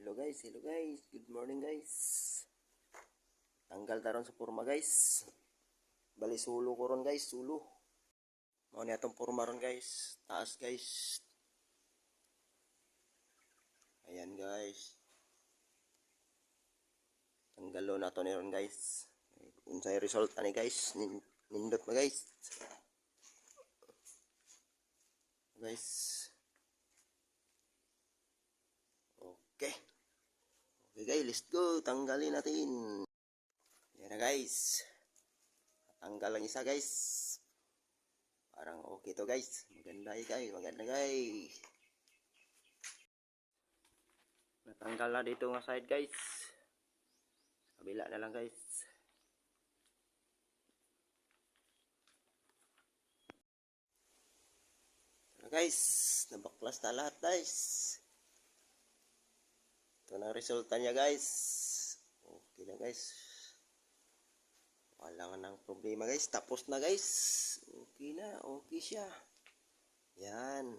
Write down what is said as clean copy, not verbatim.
Hello guys, good morning guys. Tanggal taron sa porma guys. Bali sulo ko ron guys, sulo. Mao ni atong porma ron guys, taas guys. Ayan guys. Tanggalo na to ni ron guys. Unsay result ani guys, nindot mo guys. Guys. Okay. Okay guys, let's go. Tanggalin natin. Yan na guys. Tanggal lang isa guys. Parang okay to guys. Maganda guys. Maganda guys. Natanggal na dito nga side guys. Kabila na lang guys. Guys, nabaklas na lahat guys. Ito na resulta niya guys. Okay na guys. Wala nga nang problema guys. Tapos na guys. Okay na. Okay siya. Yan.